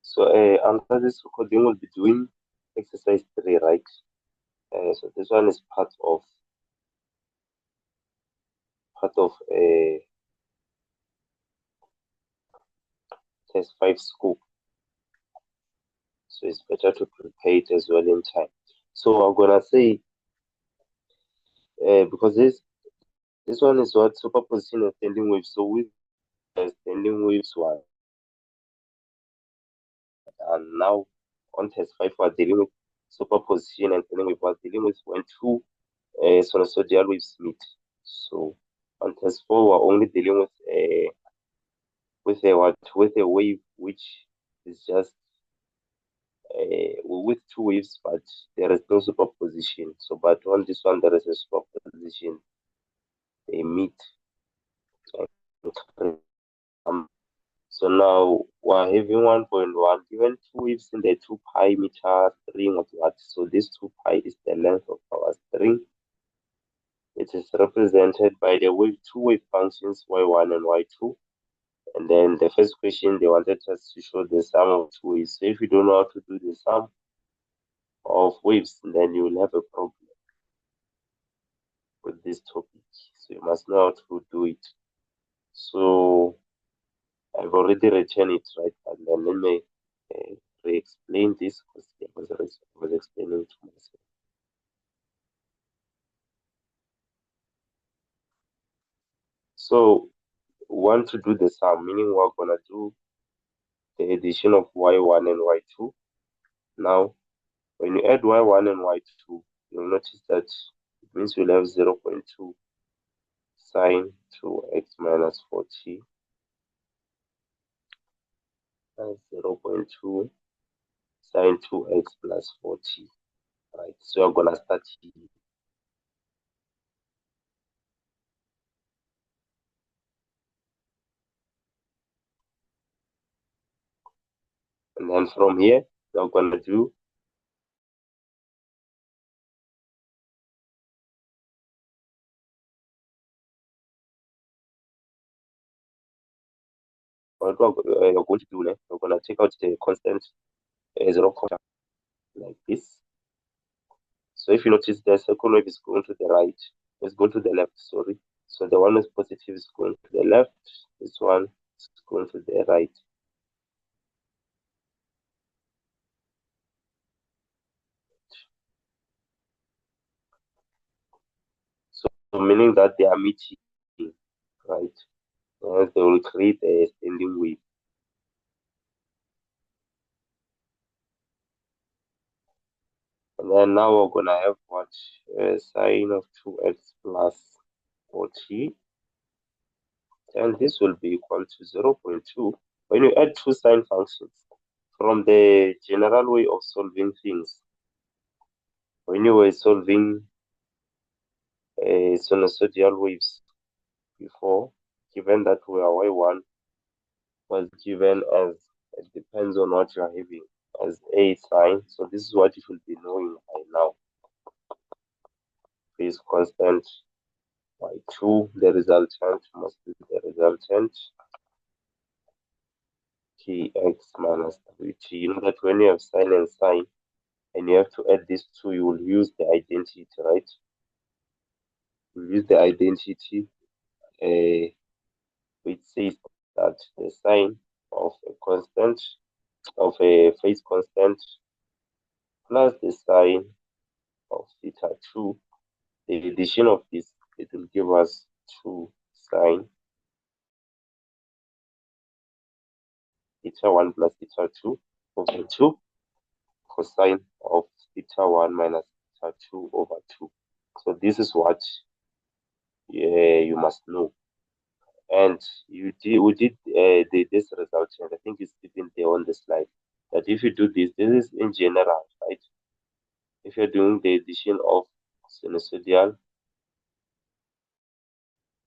So under this recording, we'll be doing exercise 3, right? So this one is part of test 5 scope. So it's better to prepare it as well in time. So I'm gonna say because this one is what superposition and standing waves. So with standing waves one, and now on test 5 we're dealing with superposition and standing wave. We're dealing with when two sinusoidal waves meet. So on test 4 we're only dealing with a wave which is just with two waves, but there is no superposition. So, but on this one there is a superposition. They meet. So now we're having 1.1 given two waves in the 2 pi meter string of what? So this 2 pi is the length of our string. It is represented by the two wave functions y1 and y2. And then the first question they wanted us to show the sum of two waves. So if you don't know how to do the sum of waves, then you will have a problem with this topic. So you must know how to do it. So I've already written it, right? And then let me re-explain this because I was explaining to myself. So want to do the sum, meaning we're gonna do the addition of y1 and y2. Now, when you add y1 and y2, you'll notice that it means you'll have 0.2 sine 2x minus 4t 0.2 sine 2x plus 4t. Right, so I'm gonna start here. And then from here, we're gonna do what you're going to do next. We're gonna take out the constant 0 like this. So if you notice, the second wave is going to the right, it's going to the left, sorry. So the one with positive is going to the left, this one is going to the right. So meaning that they are meeting, right? And they will create a standing wave. And then now we're gonna have what sine of 2x plus 4t, and this will be equal to 0.2. When you add two sine functions from the general way of solving things, when you were solving sinusoidal waves before, given that where y1 was given as, it depends on what you are having, as a sine. So this is what you should be knowing by now. Phase constant y2, the resultant must be the resultant tx minus 3t. You know that when you have sine and sine, and you have to add these two, you will use the identity, right? You use the identity, which says that the sine of a constant, of a phase constant, plus the sine of theta 2, the addition of this, it will give us 2 sine theta 1 plus theta 2 over 2 cosine of theta 1 minus theta 2 over 2. So this is what you must know. And we did this result, and I think it's even there on the slide, that if you do this is in general, right? If you're doing the addition of sinusoidal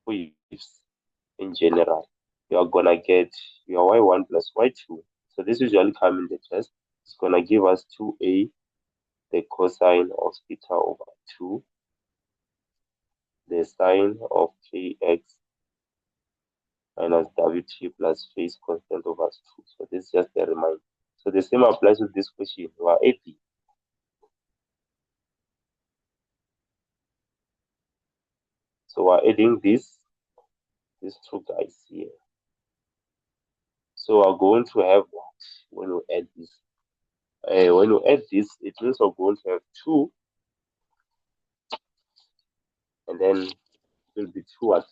waves in general, you are gonna get your y1 plus y2. So this usually comes in the test. It's gonna give us 2a, the cosine of theta over 2, the sine of kx minus wt plus phase constant over 2. So this is just a reminder. So the same applies to this question. We are 80. So we're adding these two guys here. So we're going to have what when we add this? When we add this, it means we're going to have 2, and then it will be 2 at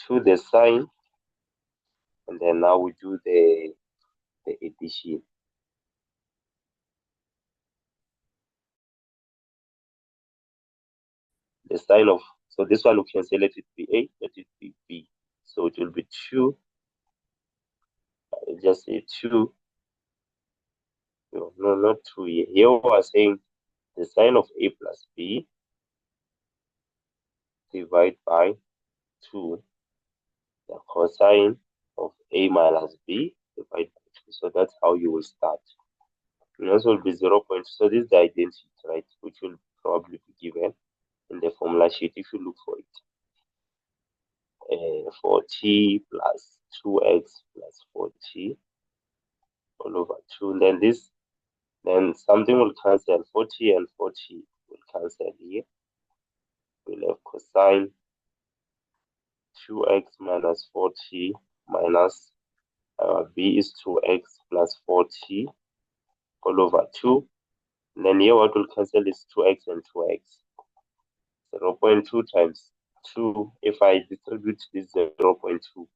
2 the sine, and then now we do the addition. The sine of, so this one we can say let it be A, let it be B. So it will be 2, just say 2, no, not 2 here. Here we are saying the sine of A plus B divided by 2, the cosine of A minus B divided by 2. So that's how you will start. It also will be 0. So this is the identity, right, which will probably be given in the formula sheet if you look for it. For t plus 2x plus 4t all over 2. And then this, then something will cancel. 40 and 40 will cancel here. We'll have cosine 2x minus 4t minus b is 2x plus 4t all over 2. And then here what will cancel is 2x and 2x. 0.2 times 2. If I distribute this 0.2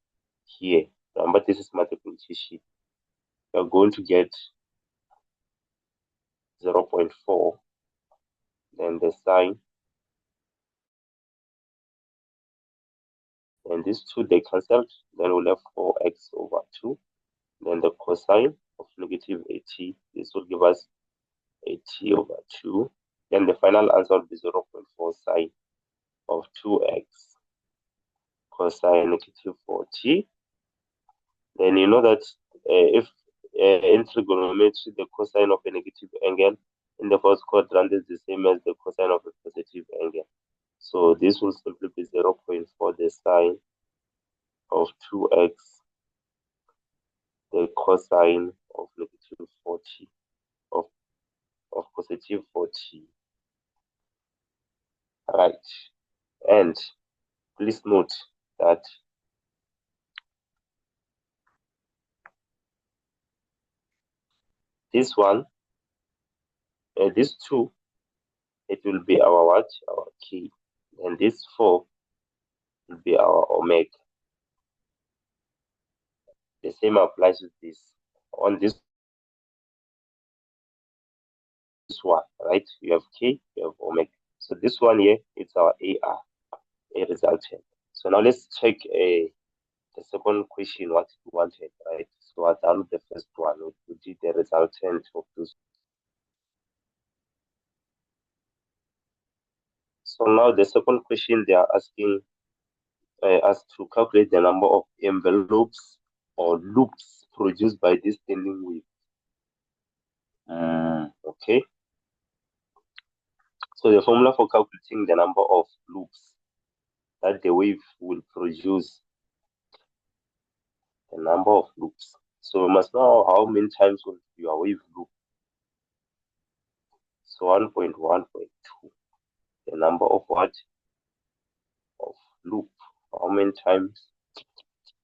here, remember this is multiplication, you're going to get 0.4. Then the sine, and these two they cancelled. Then we'll have 4x over 2. Then the cosine of negative 80, this will give us 80 over 2. Then the final answer will be 0.4 sine of 2x cosine negative 40. Then you know that if in trigonometry, the cosine of a negative angle in the first quadrant is the same as the cosine of a positive angle. So this will simply be 0.4 the sine of 2x, the cosine of negative 40 of positive 40. Right. And please note that this one, this 2, it will be our what? Our key. And this 4 will be our omega. The same applies with this. On this one, right? You have K, you have omega. So this one here, it's our AR, a resultant. So now let's check the second question, what we wanted, right? So I done the first one, we did the resultant of this. So now the second question, they are asking us to calculate the number of envelopes or loops produced by this standing wave. Okay. So the formula for calculating the number of loops that the wave will produce, the number of loops. So we must know how many times will your wave loop. So 1.1.2, the number of what? Of loop. How many times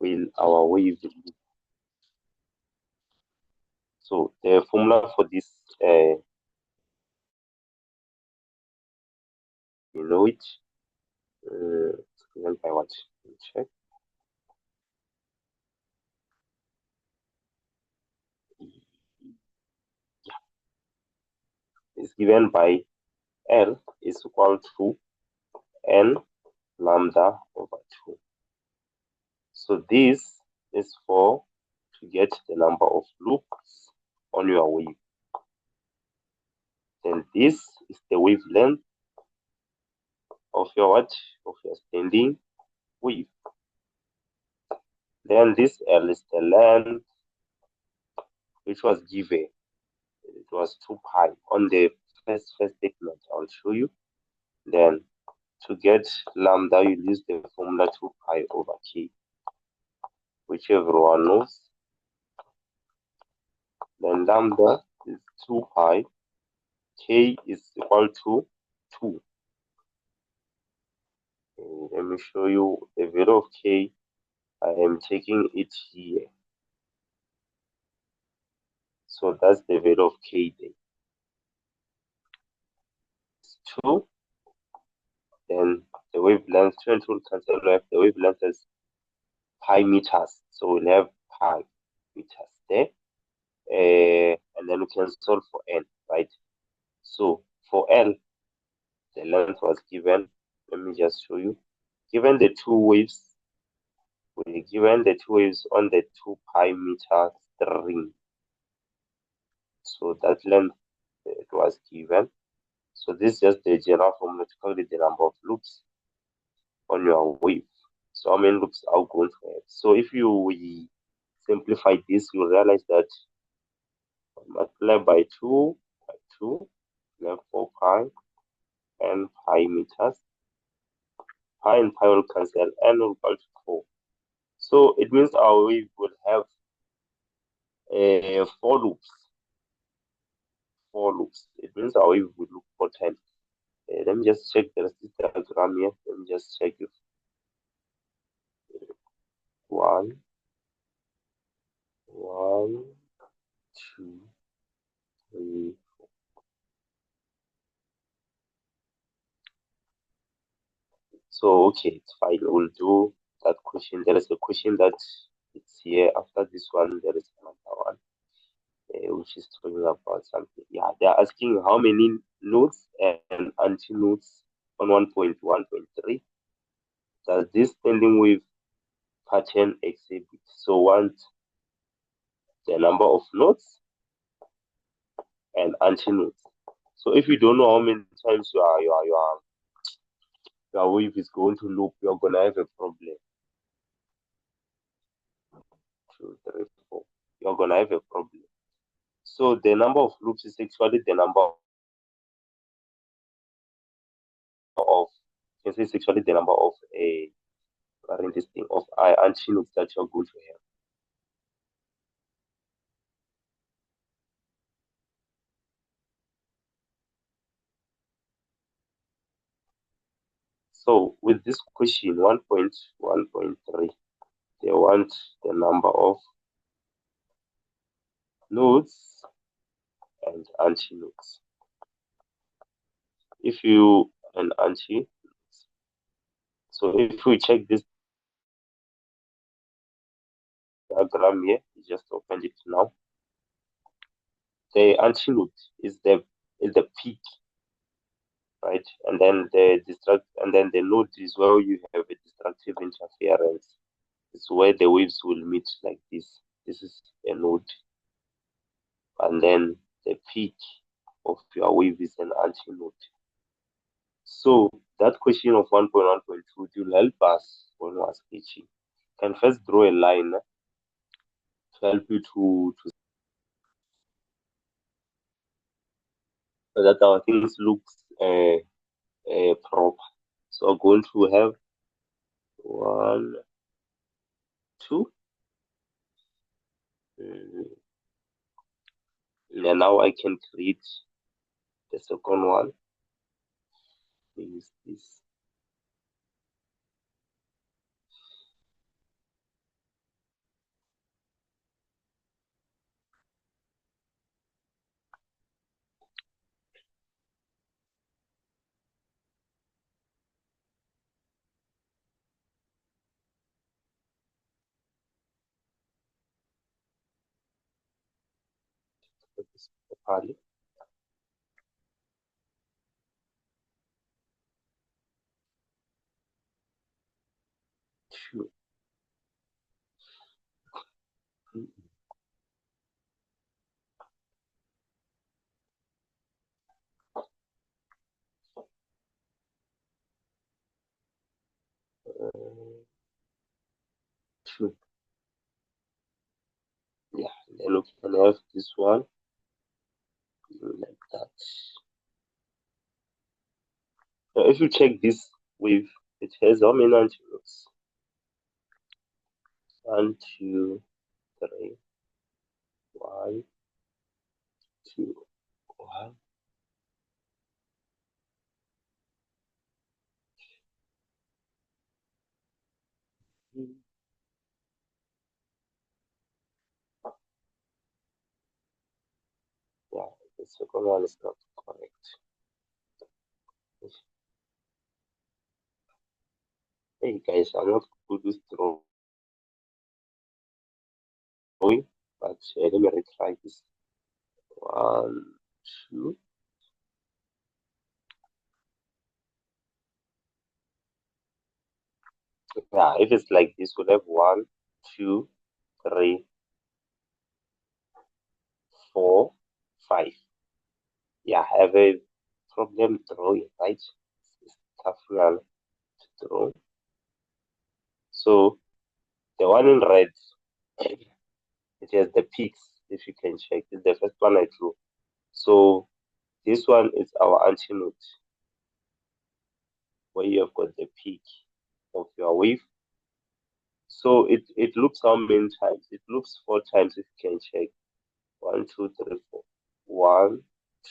will our wave loop? So the formula for this, you know it. Given by what? Check. It's given by L is equal to N lambda over 2. So this is for to get the number of loops on your wave. Then this is the wavelength of your what? Of your standing wave. Then this L is the length which was given. It was 2 pi on the first statement. I'll show you. Then to get lambda, you use the formula 2 pi over k, which everyone knows. Then lambda is 2 pi, k is equal to 2. Let me show you the value of k. I am taking it here. So that's the value of k there. It's 2. Then the wavelength, 2 and 2 cancel off. The wavelength is pi meters. So we'll have pi meters there. And then we can solve for n, right? So for L, the length was given. Let me just show you. Given the two waves, we're given the two waves on the 2 pi meter string. So that length it was given. So this is just the general formula to calculate the number of loops on your wave. So how many loops are going to have? So if we simplify this, you realize that multiply by 2, we have 4 pi and pi meters. Pi and pi will cancel, n will equal to 4. So it means our wave will have 4 loops. 4 loops. It means our wave will loop for 10. Let me just check the resistance diagram here. Let me just check if 1, 1, 2, 3. So okay, it's fine. We'll do that question. There is a question that it's here. After this one, there is another one, which is talking about something. Yeah, they're asking how many nodes and anti-nodes on 1.1.3 does this standing wave pattern exhibit. So want the number of nodes and anti-nodes. So if you don't know how many times your wave is going to loop, you're gonna have a problem. 2, 3, 4. You're gonna have a problem. So the number of loops is actually the number of, you can say it's actually the number of a this thing of anti-nodes that you're going to have. So with this question 1.1.3, they want the number of nodes and anti-nodes. If you an anti, so if we check this diagram here, you just open it now. The anti-node is the peak, right? And then the node is where you have a destructive interference. It's where the waves will meet like this. This is a node, and then the peak of your wave is an anti-node. So that question of 1.1.2 will help us when we are sketching. Can first draw a line to help you to so that our things looks proper. So I'm going to have 1, 2. And now I can create the second one. Is this. Properly. 2. 2. Then we can have this one like that. Now, if you check this wave, it has how many antinodes? 1, 2, 3, 1, 2, 1. Yeah, the second one is not correct. Hey guys, I'm not good with drawing, but let me retry this. 1, 2. Yeah, if it's like this, we'll have 1, 2, 3, 4, 5. Yeah, I have a problem drawing, right? It's tough now to draw. So the one in red, it has the peaks, if you can check. It's the first one I drew. So this one is our antinode, where you have got the peak of your wave. So it loops how many times? It loops 4 times, if you can check. 1, 2, 3, 4. 1,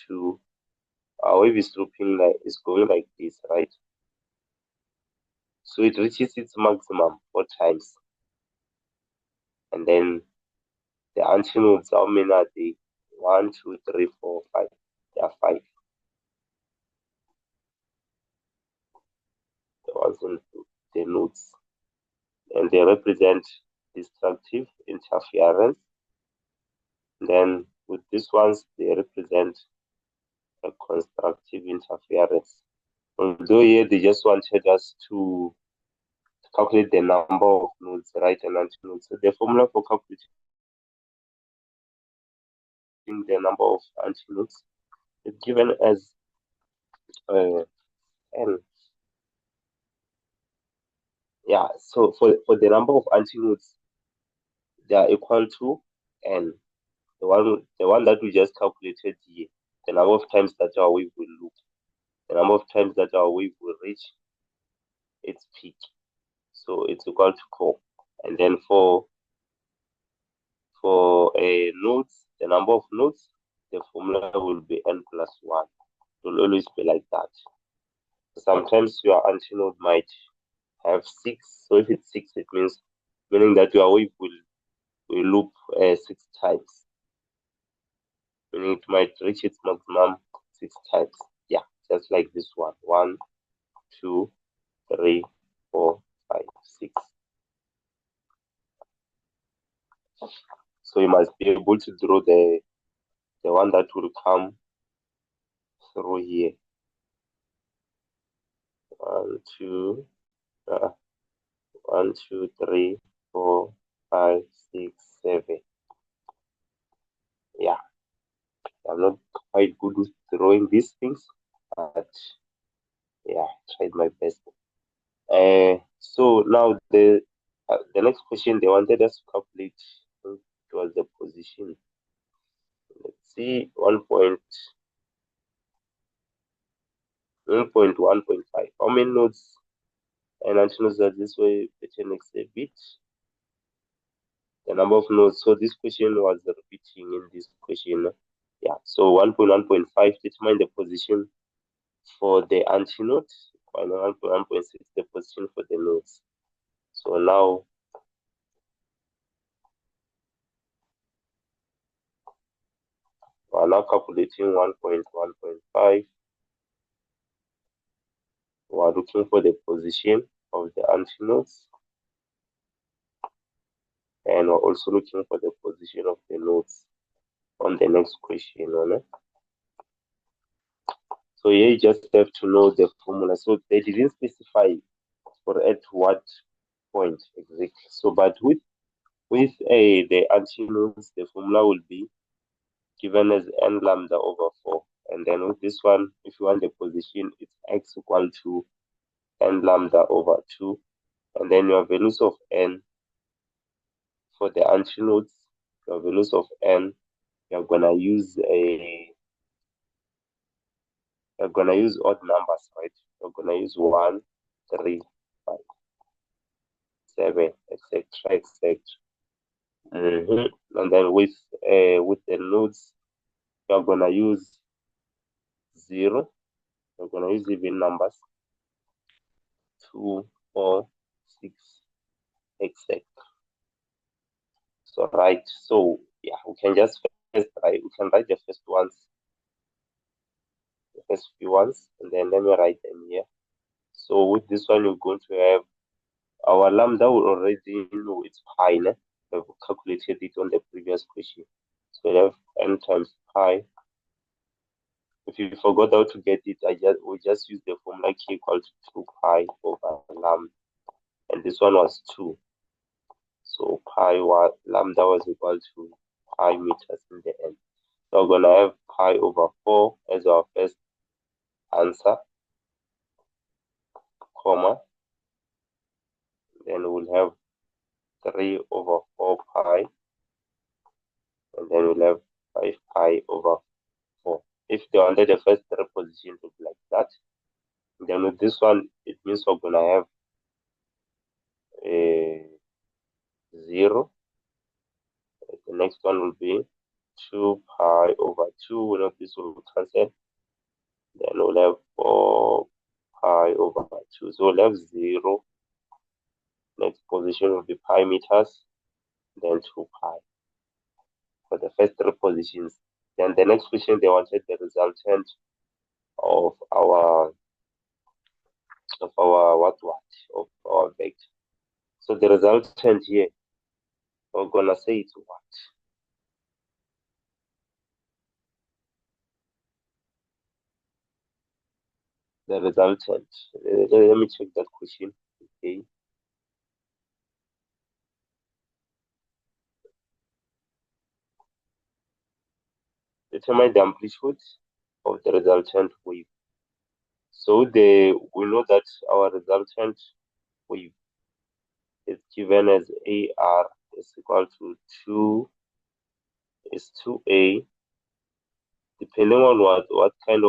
2. Our wave is looping like it's going like this, right? So it reaches its maximum 4 times. And then the antinodes, how many are they? 1, 2, 3, 4, 5. There are 5. The ones in the nodes. And they represent destructive interference. Then with these ones, they represent a constructive interference. Although here they just wanted us to calculate the number of nodes, right, and antinodes. So the formula for calculating the number of antinodes is given as n. Yeah, so for the number of antinodes, they are equal to n. The one that we just calculated here, the number of times that our wave will loop, the number of times that our wave will reach its peak. So it's equal to 4. And then for a nodes, the number of nodes, the formula will be n plus 1. It will always be like that. Sometimes your antinode might have 6. So if it's 6, it meaning that your wave will loop 6 times. Meaning it might reach its maximum 6 times. Yeah, just like this one. 1, 2, 3, 4, 5, 6. So you must be able to draw the one that will come through here. 1, 2, 1, 2, 3, 4, 5, 6, 7. Yeah, I'm not quite good with drawing these things, but yeah, tried my best. So now the next question they wanted us to calculate was the position. Let's see, 1.1.5. How many nodes and antinodes does this way pattern exhibit? The number of nodes. So this question was repeating in this question. Yeah, so 1.1.5 determine the position for the antinode, and 1.1.6 the position for the nodes. So now we are now calculating 1.1.5. We are looking for the position of the antinodes, and we're also looking for the position of the nodes on the next question. So here you just have to know the formula. So they didn't specify for at what point exactly. So but with the antinodes, the formula will be given as n lambda over 4. And then with this one, if you want the position, it's x equal to n lambda over 2. And then your values of n for the antinodes your values of n, you're gonna use odd numbers, right? You're gonna use 1, 3, 5, 7, etc., etc. And then with the nodes, you're gonna use 0. You're gonna use even numbers, 2, 4, 6, etc. So right. So yeah, we can just first write. We can write the first ones, the first few ones, and then let me write them here. So with this one, you're going to have our lambda. We already know it's pi. Ne? We've calculated it on the previous question. So we have n times pi. If you forgot how to get it, we just use the formula k equal to 2 pi over lambda, and this one was 2. So lambda was equal to pi meters in the end. So we're gonna have pi over 4 as our first answer, comma, then we'll have 3 over 4 pi, and then we'll have 5 pi over 4. If they wanted the first three positions to be like that, then with this one, it means we're gonna have a 0. The next one will be 2 pi over 2. We know this will cancel. Then we'll have 4 pi over 2. So we'll have 0. Next position will be pi meters, then 2 pi for the first three positions. Then the next question, they wanted the resultant of our of our vector. So the resultant here, we're gonna say it's what? The resultant. Let me check that question. Okay. Determine the amplitude of the resultant wave. So we know that our resultant wave is given as AR is equal to 2A, depending on what kind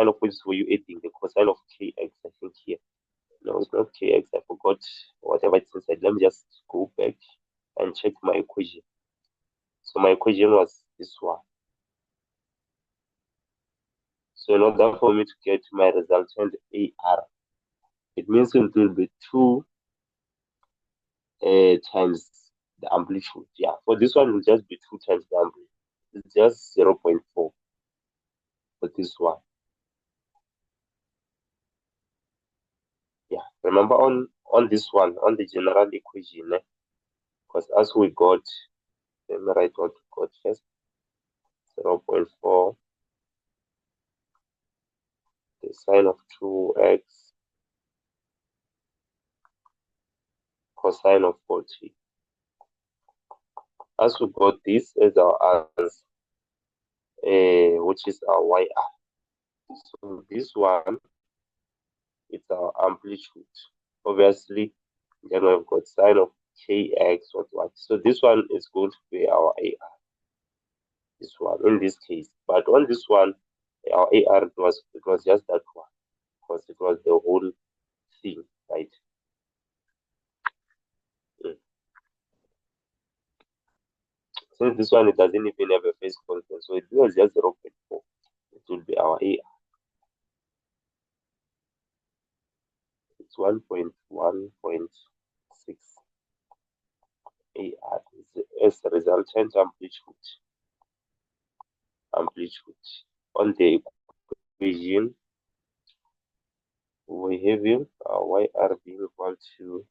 of waves were you adding, the cosine of kx, I think here. No, it's not kx, I forgot whatever it's inside. Let me just go back and check my equation. So my equation was this one. So in order for me to get my resultant AR, it means it will be 2 times the amplitude. Yeah, for this one, it will just be 2 times the amplitude. It's just 0.4 for this one. Yeah, remember on this one, on the general equation, because as we got, let me write what we got first, 0.4, the sine of 2x, cosine of 40. As we got this as our answer, which is our YR. So this one, it's our amplitude. Obviously, then we've got sine of kx, what. So this one is going to be our AR. This one, in this case. But on this one, our AR, it was just that one. Because it was the whole thing, right? Mm. Since this one, it doesn't even have a phase constant, so it was just 0.4. It will be our AR. It's 1.1.6 AR as a resultant amplitude. On the equation, we have YR being equal to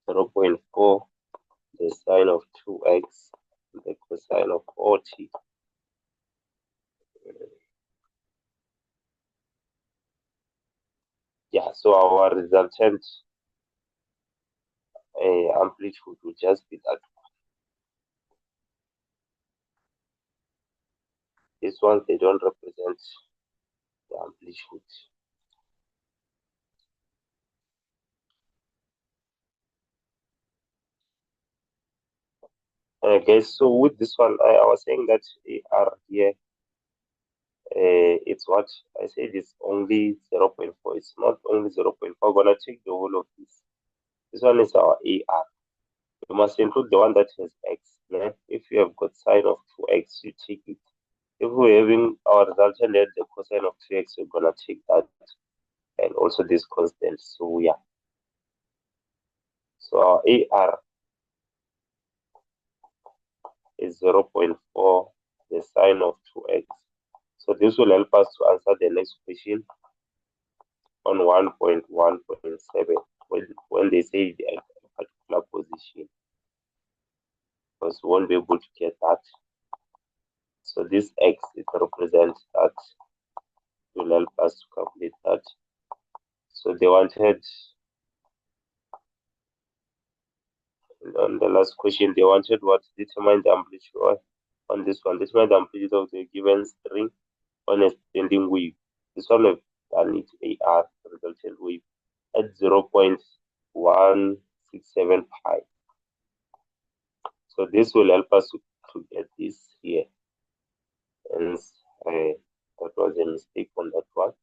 0.4, the sine of 2x, the cosine of 40. Yeah, so our resultant amplitude will just be that. These ones, they don't represent the amplitude. Okay, so with this one, I was saying that AR here, it's what I said, it's only 0.4. It's not only 0.4. I'm gonna check the whole of this. This one is our AR. You must include the one that has X. Yeah? If you have got sine of 2x, you take it. If we're having our resultant at the cosine of 2x, we're gonna take that, and also this constant. So yeah. So our AR is 0.4, the sine of 2x. So this will help us to answer the next question on 1.1.7 when they say the particular position, because we won't be able to get that. So this x, it represents that, will help us to calculate that. So they wanted, on the last question, they wanted what? Determine the amplitude on this one. Determine the amplitude of the given string on a standing wave. This one of done it AR resultant wave at 0.167 pi. So this will help us to get this here. And that was a mistake on that one.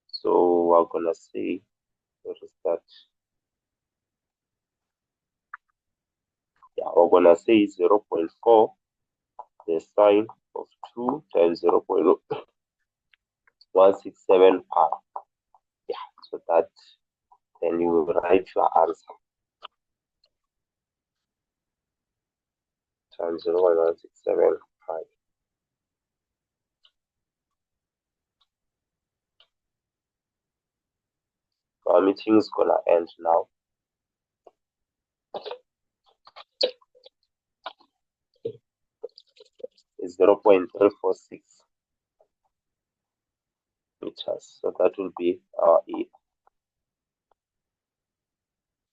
So we're gonna say, what is that? Yeah, we're gonna say 0.4, the sine of 2 times 0.167 pi. Yeah, so that, then you write your answer. Times 0.167 pi. Our meeting is gonna end now. It's 0.346 meters. So that will be our E.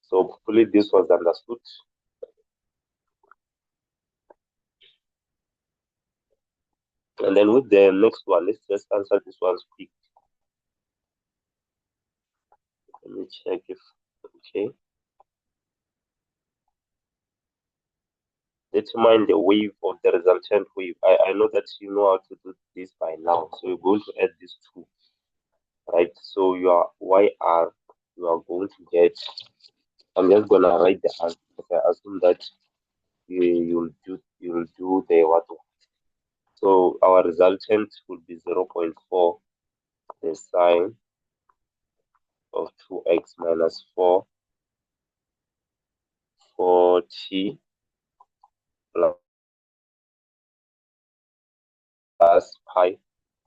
So hopefully this was understood. And then with the next one, let's just answer this one quick. Let me check if, okay. Determine the wave of the resultant wave. I know that you know how to do this by now. So you're going to add these two, right? So your YR, you are going to get, I'm just going to write the answer. I assume that you'll do the what. So our resultant will be 0.4, the sine of 2x minus 4t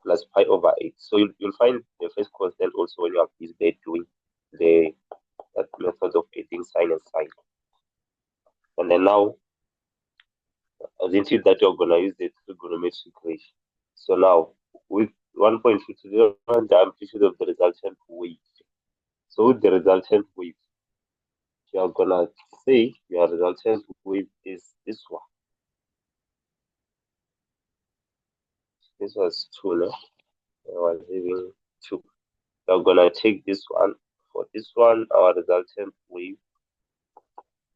plus pi over 8. So you'll find the first constant also when you are busy there doing the that method of adding sine and sine. And then now, isn't that you're going to use the trigonometric equation? So now, with 1.2 to the amplitude of the resultant wave. So with the resultant wave, you're going to say your resultant wave is this one. This was 2, no? I was having 2. You're going to take this one. For this one, our resultant wave,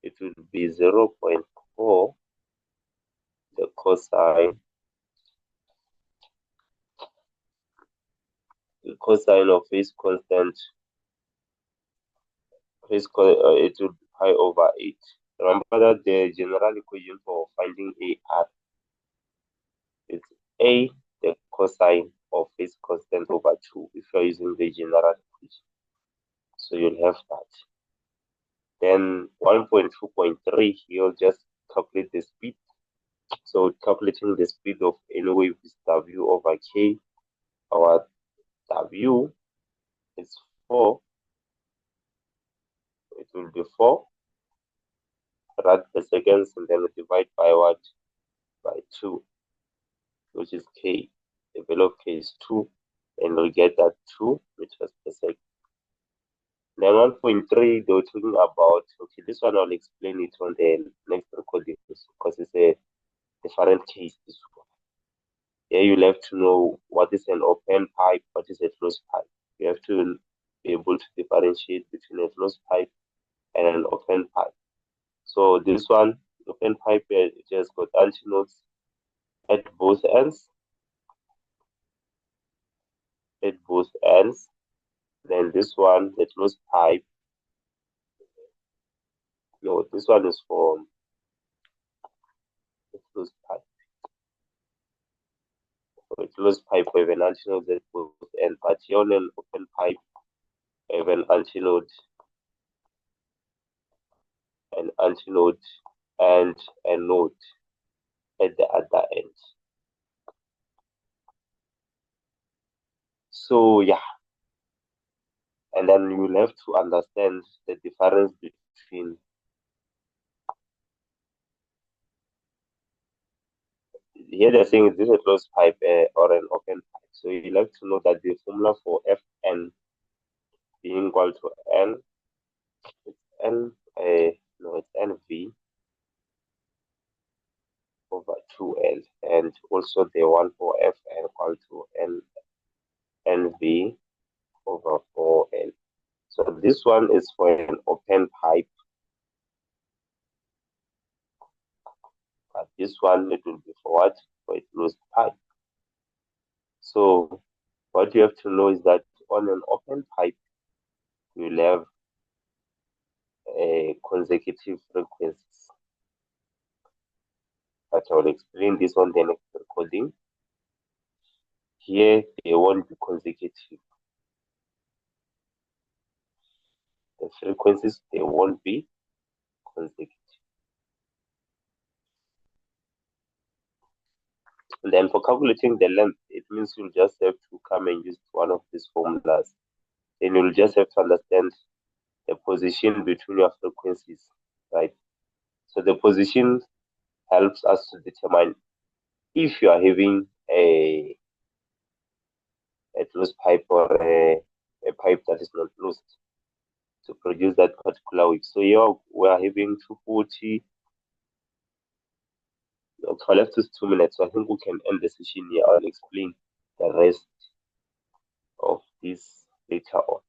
it will be 0.4, the cosine of phase constant, it will be pi over 8. Remember that the general equation for finding AR is A, the cosine of phase constant over 2, if you're using the general equation. So you'll have that. Then 1.2.3, you'll just calculate the speed. So calculating the speed of any wave is W over K. Our W is 4. It will be 4 rad per seconds, and then we divide by what? By 2, which is K. The value of K is 2, and we'll get that 2 meters per second. Then 1.3, they were talking about, okay, this one I'll explain it on the next recording because it's a different case. This one. Here you'll have to know what is an open pipe, what is a closed pipe. You have to be able to differentiate between a closed pipe and an open pipe. So this one, open pipe, it has got antinodes at both ends, at both ends. Then this one, the closed pipe, no, this one is for the closed pipe. So a closed pipe with an antinode at both ends, but here on an open pipe, we have an antinode, and a node at the other end. So yeah, and then you'll have to understand the difference between, here they're saying is this a closed pipe or an open pipe. So you'll have to know that the formula for Fn being equal to N, it's N, no, it's NV over 2L, and also the one for Fn equal to NV over 4L. So this one is for an open pipe, but this one it will be for what? For a closed pipe. So what you have to know is that on an open pipe, you'll have consecutive frequencies. But I will explain this on the next recording. Here, they won't be consecutive. The frequencies, they won't be consecutive. And then for calculating the length, it means you'll just have to come and use one of these formulas. Then you'll just have to understand the position between your frequencies, right? So the position helps us to determine if you are having a closed pipe or a pipe that is not closed to produce that particular wave. So here we are having 240. Okay, left is 2 minutes. So I think we can end the session here. I'll explain the rest of this later on.